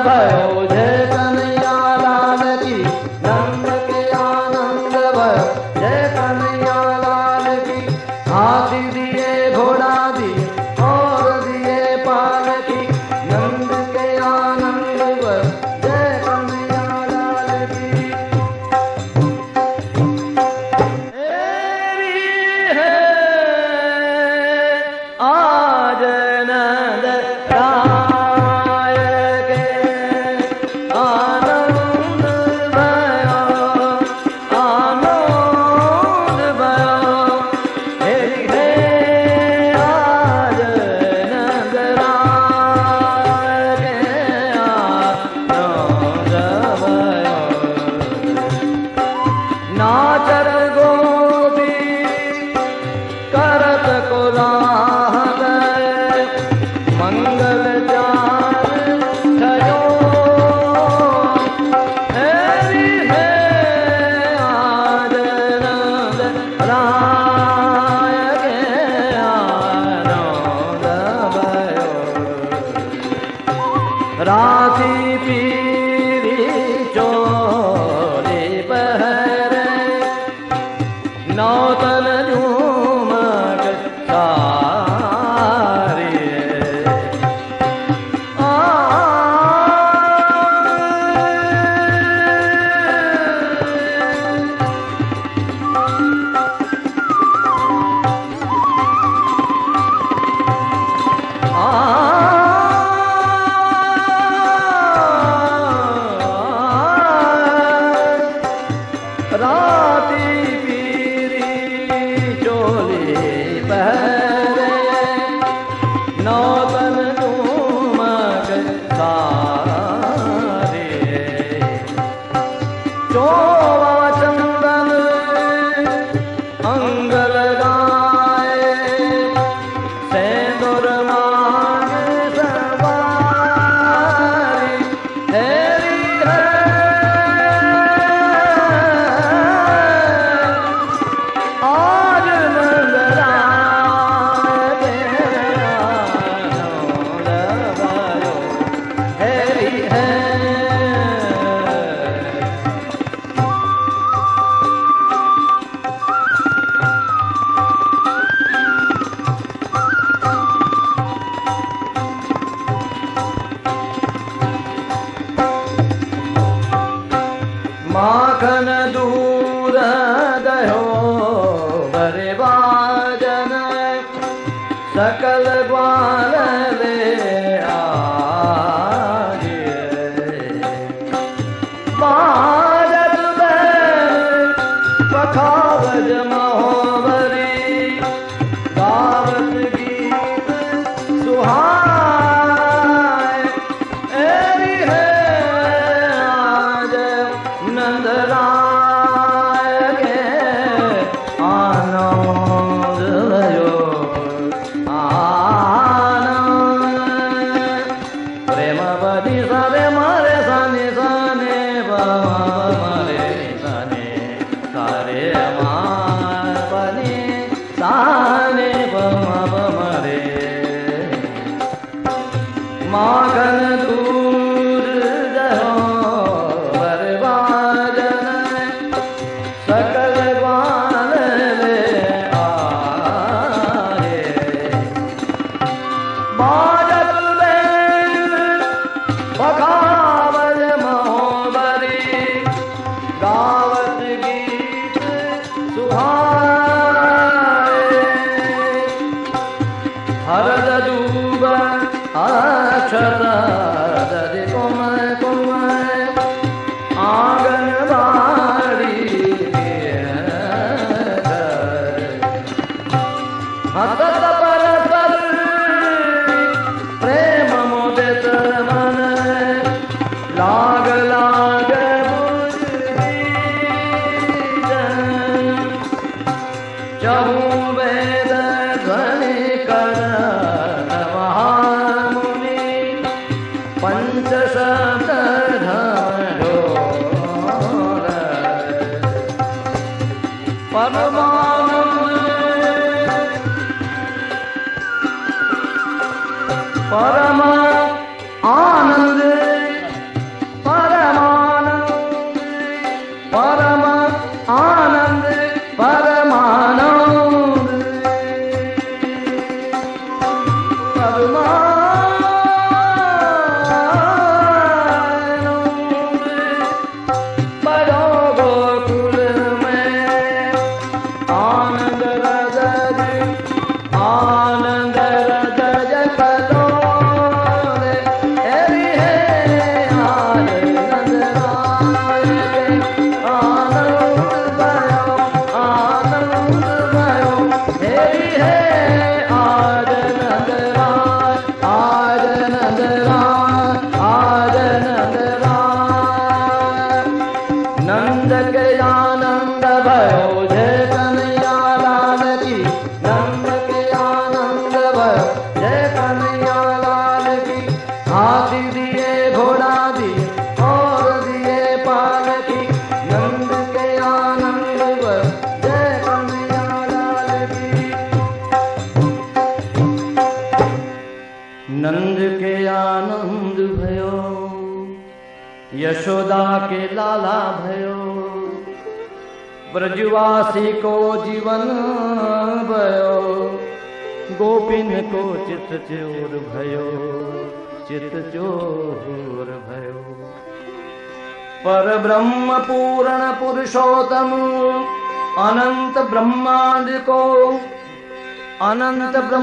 भयो जय कन्हैया लाल की, नंद के आनंद भयो जय कन्हैया लाल की। हाथी दिए घोड़ा दिए और दिए पालकी, नंद के आनंद भयो जय कन्हैया लाल की। आज नंद राय के आनंद भयो, आनंद भयो। हे आज नंद राय के आनंद भयो। नाचर गोपी करत कोलाहल, मंगल जान थयो। हेरी है आज नंद राय के आनंद भयो। राखी पीरी चोरी पहरे, नौतन झूमक सारी। राती पीरी चोली पहरे, नौतन झूमक सारी। चोवा चंदन अंग लगाए, सेंदूर मांग सवारी। हेरी है आज नंद राय के आनंद भयो। हेरी है माखन दूर दयो बरे बाजन, सकल ग्वाल ले आजे। बाजत बैल पखावज महोबरी, गावत गीत सुहाए। एरी है आज नंद राय के आनंद भयो। आनंद प्रेम बदी सारे मारे साने साने बारे साने सारे मार बनी साने बमरे। माखन दूर दहो बरबाजन, सकल ग्वाल ले आए। बाजत बैल पखावज महोबरी, गावत गीत सुहाए। हरद दूब अक्षत दधि कुम कुम, आंगनबाड़ी के घर। हसत परस्पर प्रेम मुदित मन, लाग लाग बुझदीजन। चहु वेद ध्वनि कर महामुनि, पंच शब्द ढोर। परमानंद परम आनंद नंद के आनंद भयो, यशोदा के लाला भयो, ब्रजवासी को जीवन भयो, गोपिन को चित चोर भयो, चित चोर भयो। पर ब्रह्म पूर्ण पुरुषोत्तम अनंत ब्रह्मांड को, अनंत ब्रह्म